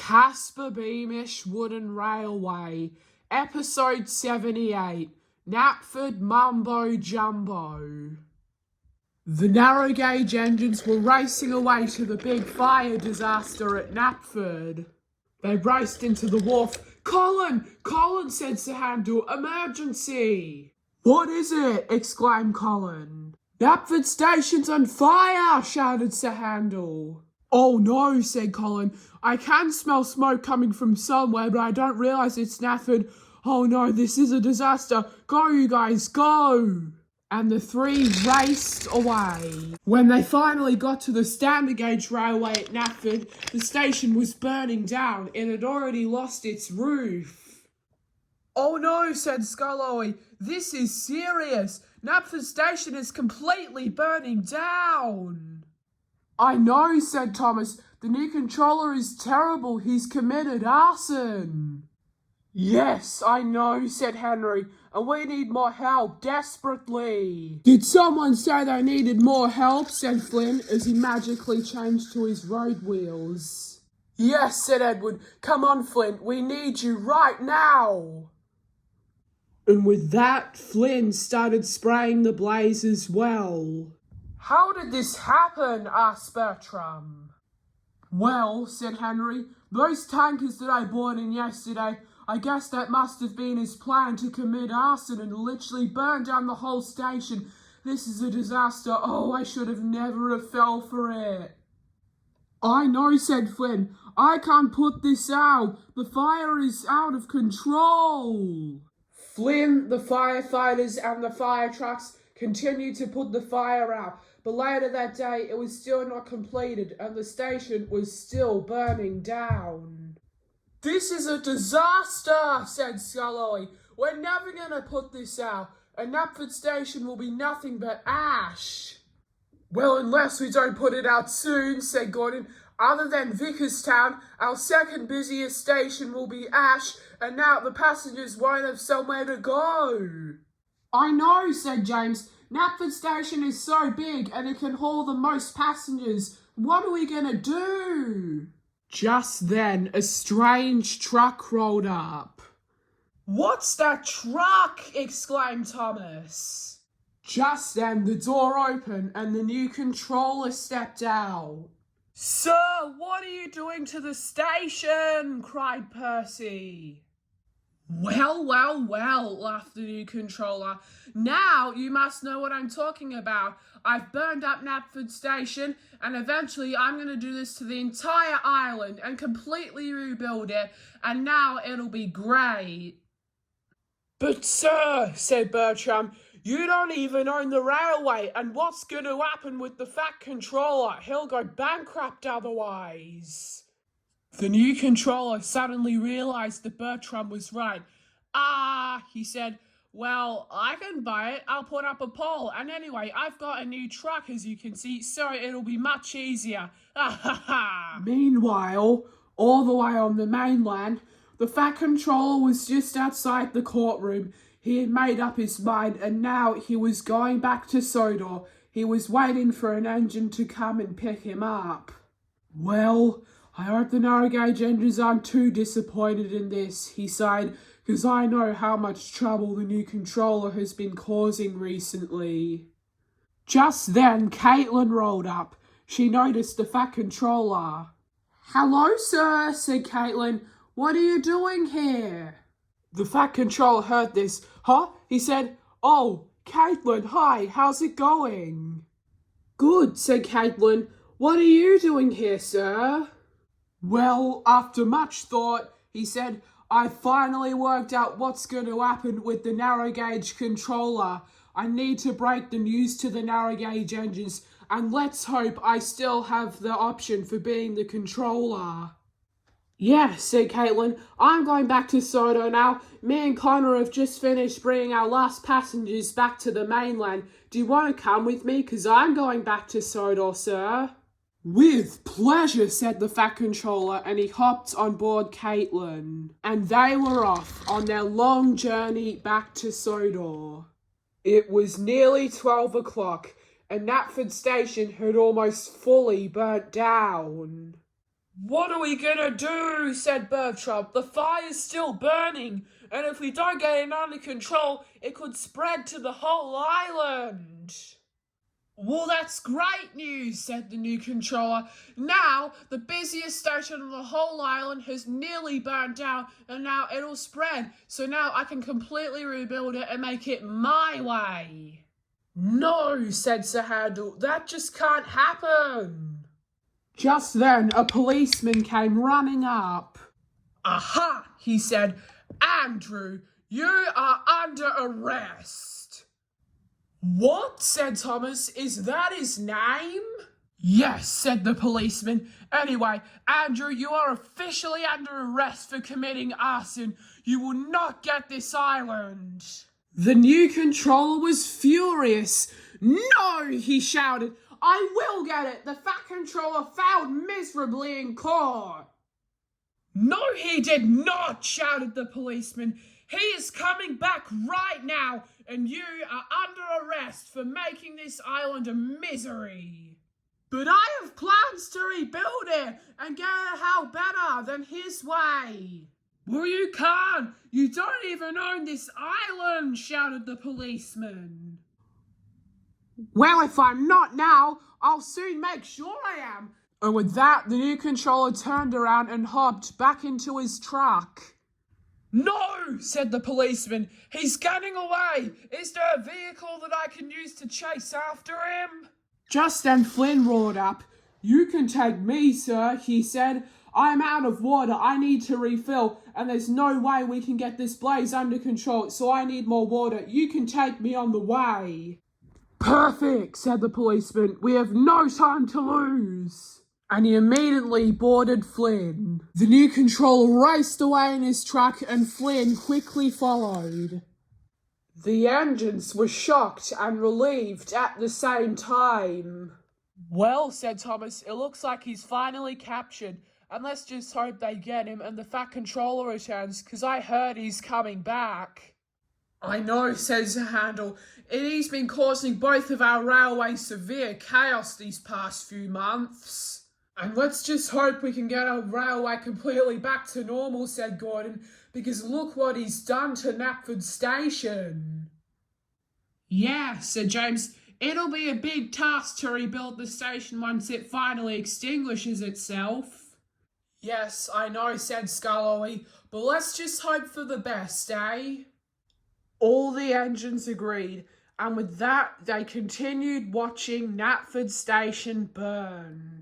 Casper Beamish Wooden Railway, Episode 78, Knapford Mumbo Jumbo. The narrow gauge engines were racing away to the big fire disaster at Knapford. They raced into the wharf. Colin! Colin, said Sir Handel. Emergency! What is it? Exclaimed Colin. Knapford Station's on fire! Shouted Sir Handel. Oh no, said Colin. I can smell smoke coming from somewhere, but I don't realise it's Knapford. Oh no, this is a disaster. Go, you guys, go! And the three raced away. When they finally got to the standard gauge railway at Knapford, the station was burning down. It had already lost its roof. Oh no, said Sculloy. This is serious. Knapford Station is completely burning down. I know, said Thomas. The new controller is terrible. He's committed arson. Yes, I know, said Henry, and we need more help, desperately. Did someone say they needed more help, said Flynn, as he magically changed to his road wheels. Yes, said Edward. Come on, Flint, we need you right now. And with that, Flynn started spraying the blaze as well. How did this happen? Asked Bertram. Well, said Henry, those tankers that I bought in yesterday, I guess that must have been his plan to commit arson and literally burn down the whole station. This is a disaster. Oh, I should have never have fell for it. I know, said Flynn. I can't put this out. The fire is out of control. Flynn, the firefighters and the fire trucks continued to put the fire out, but later that day it was still not completed and the station was still burning down. This is a disaster, said Sculloy. We're never going to put this out, and Knapford Station will be nothing but ash. Well, unless we don't put it out soon, said Gordon. Other than Vickerstown, our second busiest station will be ash, and now the passengers won't have somewhere to go. I know, said James. Knapford Station is so big and it can haul the most passengers. What are we going to do? Just then, a strange truck rolled up. What's that truck? Exclaimed Thomas. Just then, the door opened and the new controller stepped out. Sir, what are you doing to the station? Cried Percy. Well, laughed the new controller. Now you must know what I'm talking about. I've burned up Knapford Station, and eventually I'm going to do this to the entire island and completely rebuild it, and now it'll be great. But sir, said Bertram, you don't even own the railway, and what's going to happen with the fat controller? He'll go bankrupt otherwise. The new controller suddenly realised that Bertram was right. He said, well, I can buy it. I'll put up a pole. And anyway, I've got a new truck, as you can see, so it'll be much easier. Meanwhile, all the way on the mainland, the fat controller was just outside the courtroom. He had made up his mind, and now he was going back to Sodor. He was waiting for an engine to come and pick him up. Well, I hope the narrow gauge engines aren't too disappointed in this, he sighed, because I know how much trouble the new controller has been causing recently. Just then, Caitlin rolled up. She noticed the fat controller. Hello, sir, said Caitlin. What are you doing here? The fat controller heard this. Huh? He said, oh, Caitlin, hi, how's it going? Good, said Caitlin. What are you doing here, sir? Well, after much thought, he said, I finally worked out what's going to happen with the narrow gauge controller. I need to break the news to the narrow gauge engines, and let's hope I still have the option for being the controller. Yeah, said Caitlin. I'm going back to Sodor now. Me and Connor have just finished bringing our last passengers back to the mainland. Do you want to come with me? 'Cause I'm going back to Sodor, sir. With pleasure, said the fat controller, and he hopped on board Caitlin. And they were off on their long journey back to Sodor. It was nearly 12 o'clock, and Knapford Station had almost fully burnt down. What are we gonna do? Said Bertram. The fire's still burning, and if we don't get it under control, it could spread to the whole island. Well, that's great news, said the new controller. Now, the busiest station on the whole island has nearly burnt down, and now it'll spread. So now I can completely rebuild it and make it my way. No, said Sir Handel, that just can't happen. Just then, a policeman came running up. Aha, he said. Andrew, you are under arrest. What? Said Thomas. Is that his name? Yes, said the policeman. Anyway, Andrew, you are officially under arrest for committing arson. You will not get this island. The new controller was furious. No, he shouted. I will get it. The fat controller failed miserably in court. No, he did not, shouted the policeman. He is coming back right now, and you are under arrest for making this island a misery. But I have plans to rebuild it and get it how better than his way. Well, you can't. You don't even own this island, shouted the policeman. Well, if I'm not now, I'll soon make sure I am. And with that, the new controller turned around and hopped back into his truck. No, said the policeman. He's getting away. Is there a vehicle that I can use to chase after him? Just then Flynn roared up. You can take me, sir, he said. I'm out of water. I need to refill, and there's no way we can get this blaze under control, so I need more water. You can take me on the way. Perfect, said the policeman. We have no time to lose. And he immediately boarded Flynn. The new controller raced away in his truck, and Flynn quickly followed. The engines were shocked and relieved at the same time. Well, said Thomas, it looks like he's finally captured. And let's just hope they get him and the fat controller returns, because I heard he's coming back. I know, says Handel. He's been causing both of our railways severe chaos these past few months. And let's just hope we can get our railway completely back to normal, said Gordon, because look what he's done to Knapford Station. Yeah, said James. It'll be a big task to rebuild the station once it finally extinguishes itself. Yes, I know, said Sculloy, but let's just hope for the best, eh? All the engines agreed, and with that, they continued watching Knapford Station burn.